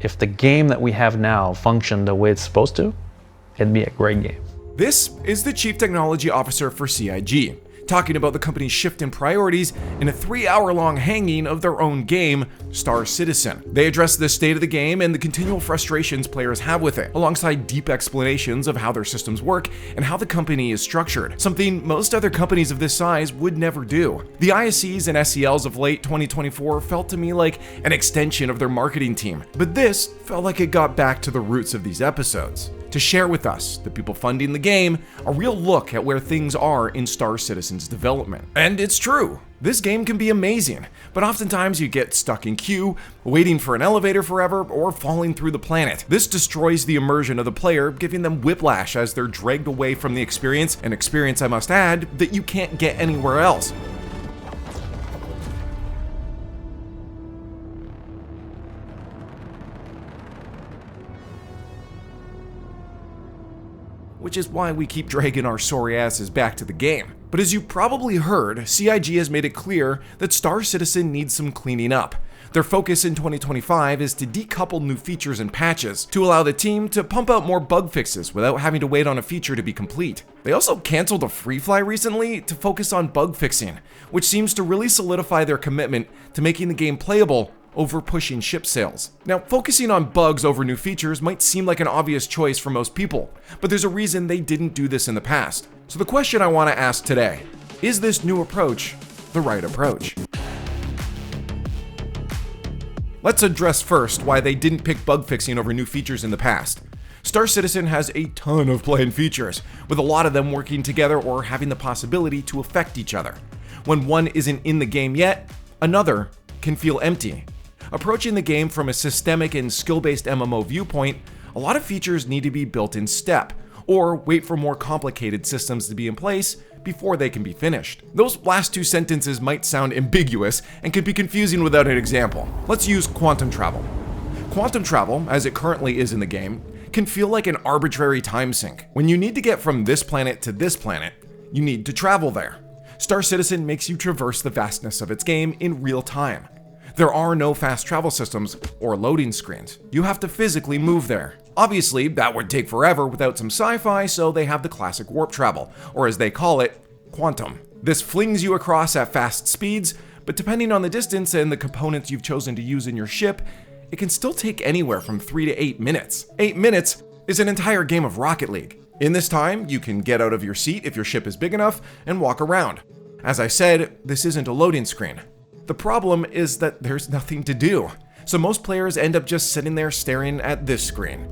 If the game that we have now functioned the way it's supposed to, it'd be a great game. This is the Chief Technology Officer for CIG, talking about the company's shift in priorities in a 3-hour-long hanging of their own game, Star Citizen. They address the state of the game and the continual frustrations players have with it, alongside deep explanations of how their systems work and how the company is structured, something most other companies of this size would never do. The ISCs and SELs of late 2024 felt to me like an extension of their marketing team, but this felt like it got back to the roots of these episodes, to share with us, the people funding the game, a real look at where things are in Star Citizen's development. And it's true, this game can be amazing, but oftentimes you get stuck in queue, waiting for an elevator forever, or falling through the planet. This destroys the immersion of the player, giving them whiplash as they're dragged away from the experience, an experience I must add, that you can't get anywhere else. Which is why we keep dragging our sorry asses back to the game. But as you probably heard, CIG has made it clear that Star Citizen needs some cleaning up. Their focus in 2025 is to decouple new features and patches to allow the team to pump out more bug fixes without having to wait on a feature to be complete. They also canceled a free fly recently to focus on bug fixing, which seems to really solidify their commitment to making the game playable over pushing ship sales. Now, focusing on bugs over new features might seem like an obvious choice for most people, but there's a reason they didn't do this in the past. So the question I want to ask today, is this new approach the right approach? Let's address first why they didn't pick bug fixing over new features in the past. Star Citizen has a ton of planned features, with a lot of them working together or having the possibility to affect each other. When one isn't in the game yet, another can feel empty. Approaching the game from a systemic and skill-based MMO viewpoint, a lot of features need to be built in step, or wait for more complicated systems to be in place before they can be finished. Those last two sentences might sound ambiguous and could be confusing without an example. Let's use quantum travel. Quantum travel, as it currently is in the game, can feel like an arbitrary time sink. When you need to get from this planet to this planet, you need to travel there. Star Citizen makes you traverse the vastness of its game in real time. There are no fast travel systems or loading screens. You have to physically move there. Obviously, that would take forever without some sci-fi, so they have the classic warp travel, or as they call it, quantum. This flings you across at fast speeds, but depending on the distance and the components you've chosen to use in your ship, it can still take anywhere from 3 to 8 minutes. 8 minutes is an entire game of Rocket League. In this time, you can get out of your seat if your ship is big enough and walk around. As I said, this isn't a loading screen. The problem is that there's nothing to do, so most players end up just sitting there staring at this screen.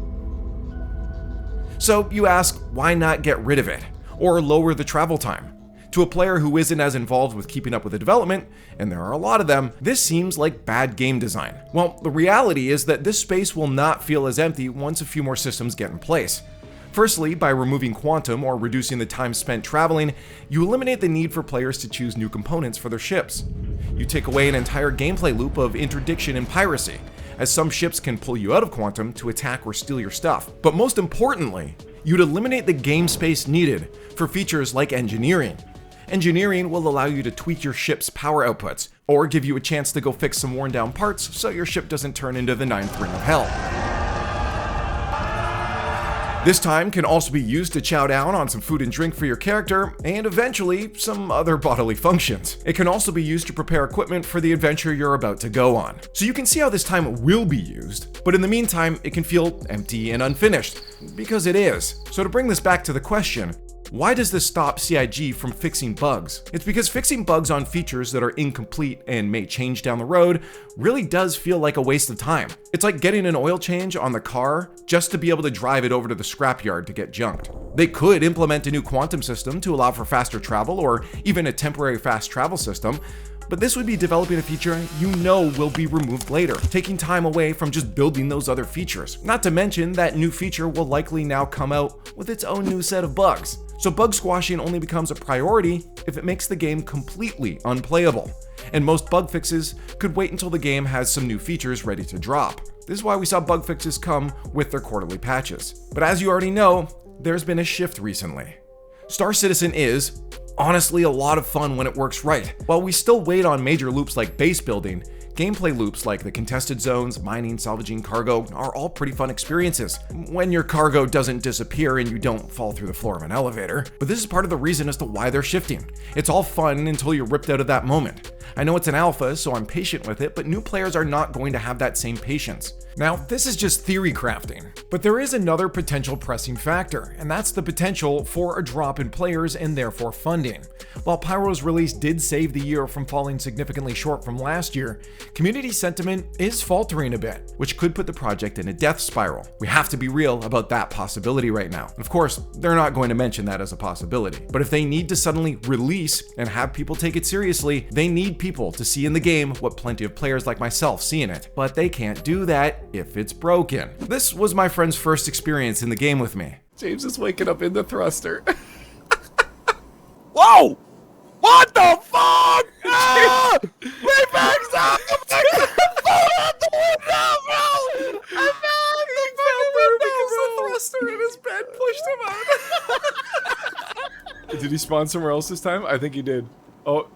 So you ask, why not get rid of it, or lower the travel time? To a player who isn't as involved with keeping up with the development, and there are a lot of them, this seems like bad game design. Well, the reality is that this space will not feel as empty once a few more systems get in place. Firstly, by removing quantum or reducing the time spent traveling, you eliminate the need for players to choose new components for their ships. You take away an entire gameplay loop of interdiction and piracy, as some ships can pull you out of quantum to attack or steal your stuff. But most importantly, you'd eliminate the game space needed for features like engineering. Engineering will allow you to tweak your ship's power outputs, or give you a chance to go fix some worn down parts so your ship doesn't turn into the 9th ring of hell. This time can also be used to chow down on some food and drink for your character, and eventually some other bodily functions. It can also be used to prepare equipment for the adventure you're about to go on. So you can see how this time will be used, but in the meantime, it can feel empty and unfinished, because it is. So to bring this back to the question, why does this stop CIG from fixing bugs? It's because fixing bugs on features that are incomplete and may change down the road really does feel like a waste of time. It's like getting an oil change on the car just to be able to drive it over to the scrapyard to get junked. They could implement a new quantum system to allow for faster travel or even a temporary fast travel system, but this would be developing a feature you know will be removed later, taking time away from just building those other features. Not to mention that new feature will likely now come out with its own new set of bugs. So bug squashing only becomes a priority if it makes the game completely unplayable. And most bug fixes could wait until the game has some new features ready to drop. This is why we saw bug fixes come with their quarterly patches. But as you already know, there's been a shift recently. Star Citizen is honestly a lot of fun when it works right. While we still wait on major loops like base building, Gameplay loops like the contested zones, mining, salvaging cargo are all pretty fun experiences, when your cargo doesn't disappear and you don't fall through the floor of an elevator. But this is part of the reason as to why they're shifting. It's all fun until you're ripped out of that moment. I know it's an alpha, so I'm patient with it, but new players are not going to have that same patience. Now, this is just theory crafting, but there is another potential pressing factor, and that's the potential for a drop in players and therefore funding. While Pyro's release did save the year from falling significantly short from last year, community sentiment is faltering a bit, which could put the project in a death spiral. We have to be real about that possibility right now. Of course, they're not going to mention that as a possibility, but if they need to suddenly release and have people take it seriously, they need people to see in the game what plenty of players like myself see in it, but they can't do that if it's broken. This was my friend's first experience in the game with me. James is waking up in the thruster. Whoa! What the fuck? Ah! Maybach's up! The thruster in his bed pushed him out. Did he spawn somewhere else this time? I think he did. Oh,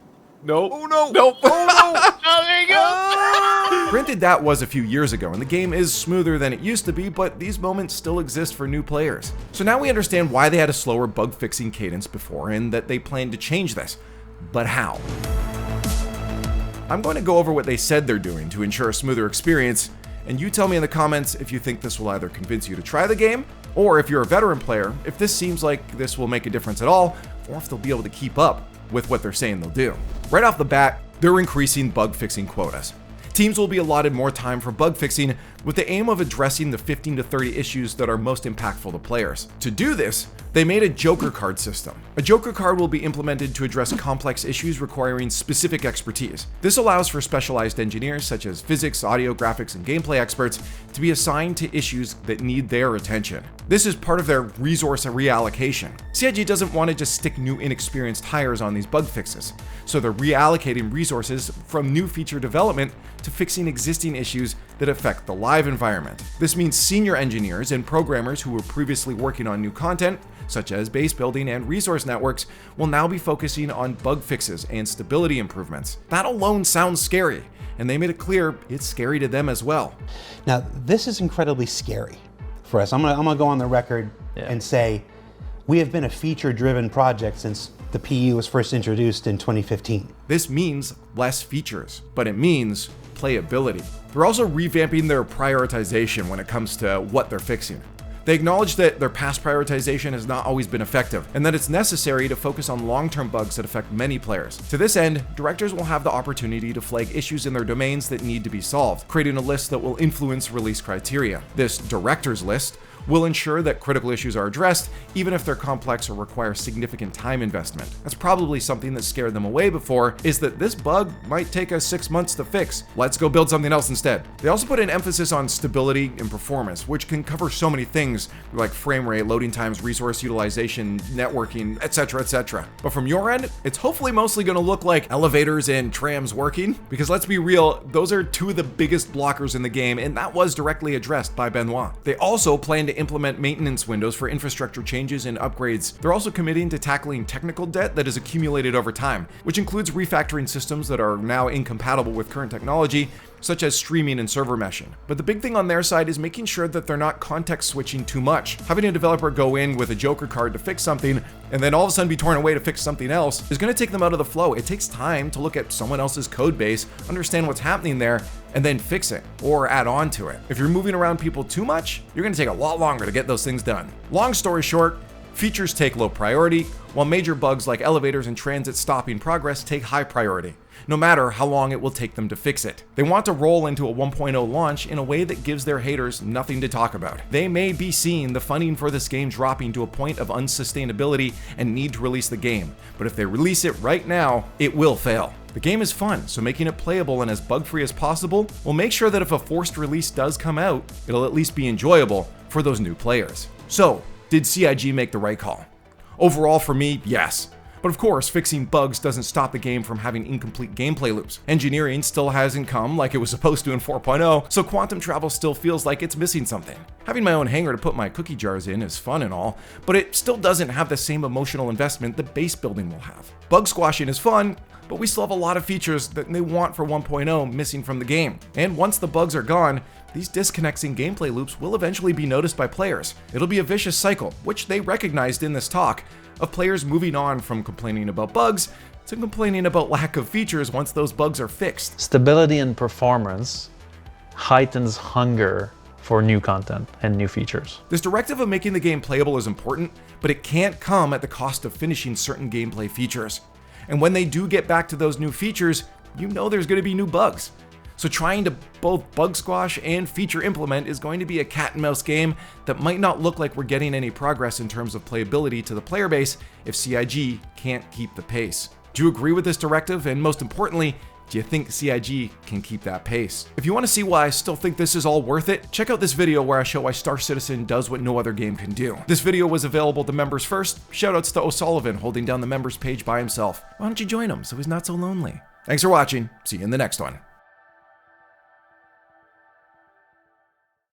no. Oh, no. Nope. Oh, no. Oh, there you go. Granted, that was a few years ago, and the game is smoother than it used to be, but these moments still exist for new players. So now we understand why they had a slower bug-fixing cadence before, and that they plan to change this. But how? I'm going to go over what they said they're doing to ensure a smoother experience, and you tell me in the comments if you think this will either convince you to try the game, or if you're a veteran player, if this seems like this will make a difference at all, or if they'll be able to keep up with what they're saying they'll do. Right off the bat, they're increasing bug fixing quotas. Teams will be allotted more time for bug fixing with the aim of addressing the 15 to 30 issues that are most impactful to players. To do this, they made a Joker card system. A Joker card will be implemented to address complex issues requiring specific expertise. This allows for specialized engineers such as physics, audio, graphics, and gameplay experts to be assigned to issues that need their attention. This is part of their resource reallocation. CIG doesn't want to just stick new inexperienced hires on these bug fixes, so they're reallocating resources from new feature development to fixing existing issues that affect the live environment. This means senior engineers and programmers who were previously working on new content, such as base building and resource networks, will now be focusing on bug fixes and stability improvements. That alone sounds scary, and they made it clear it's scary to them as well. Now, this is incredibly scary for us. I'm gonna go on the record and say we have been a feature-driven project since the PE was first introduced in 2015. This means less features, but it means playability. They're also revamping their prioritization when it comes to what they're fixing. They acknowledge that their past prioritization has not always been effective, and that it's necessary to focus on long-term bugs that affect many players. To this end, directors will have the opportunity to flag issues in their domains that need to be solved, creating a list that will influence release criteria. This directors list will ensure that critical issues are addressed, even if they're complex or require significant time investment. That's probably something that scared them away before, is that this bug might take us 6 months to fix. Let's go build something else instead. They also put an emphasis on stability and performance, which can cover so many things like frame rate, loading times, resource utilization, networking, etc., etc. But from your end, it's hopefully mostly going to look like elevators and trams working, because let's be real, those are two of the biggest blockers in the game, and that was directly addressed by Benoit. They also plan to implement maintenance windows for infrastructure changes and upgrades. They're also committing to tackling technical debt that has accumulated over time, which includes refactoring systems that are now incompatible with current technology, such as streaming and server meshing. But the big thing on their side is making sure that they're not context switching too much. Having a developer go in with a Joker card to fix something and then all of a sudden be torn away to fix something else is going to take them out of the flow. It takes time to look at someone else's code base, understand what's happening there, and then fix it or add on to it. If you're moving around people too much, you're going to take a lot longer to get those things done. Long story short, features take low priority, while major bugs like elevators and transit stopping progress take high priority, no matter how long it will take them to fix it. They want to roll into a 1.0 launch in a way that gives their haters nothing to talk about. They may be seeing the funding for this game dropping to a point of unsustainability and need to release the game, but if they release it right now, it will fail. The game is fun, so making it playable and as bug-free as possible will make sure that if a forced release does come out, it'll at least be enjoyable for those new players. So, did CIG make the right call? Overall for me, yes. But of course, fixing bugs doesn't stop the game from having incomplete gameplay loops. Engineering still hasn't come like it was supposed to in 4.0, so quantum travel still feels like it's missing something. Having my own hangar to put my cookie jars in is fun and all, but it still doesn't have the same emotional investment that base building will have. Bug squashing is fun, but we still have a lot of features that they want for 1.0 missing from the game. And once the bugs are gone, these disconnects in gameplay loops will eventually be noticed by players. It'll be a vicious cycle, which they recognized in this talk, of players moving on from complaining about bugs to complaining about lack of features once those bugs are fixed. Stability and performance heightens hunger for new content and new features. This directive of making the game playable is important, but it can't come at the cost of finishing certain gameplay features. And when they do get back to those new features, you know there's going to be new bugs. So trying to both bug squash and feature implement is going to be a cat and mouse game that might not look like we're getting any progress in terms of playability to the player base if CIG can't keep the pace. Do you agree with this directive? And most importantly, do you think CIG can keep that pace? If you want to see why I still think this is all worth it, check out this video where I show why Star Citizen does what no other game can do. This video was available to members first. Shoutouts to O'Sullivan holding down the members page by himself. Why don't you join him so he's not so lonely? Thanks for watching. See you in the next one.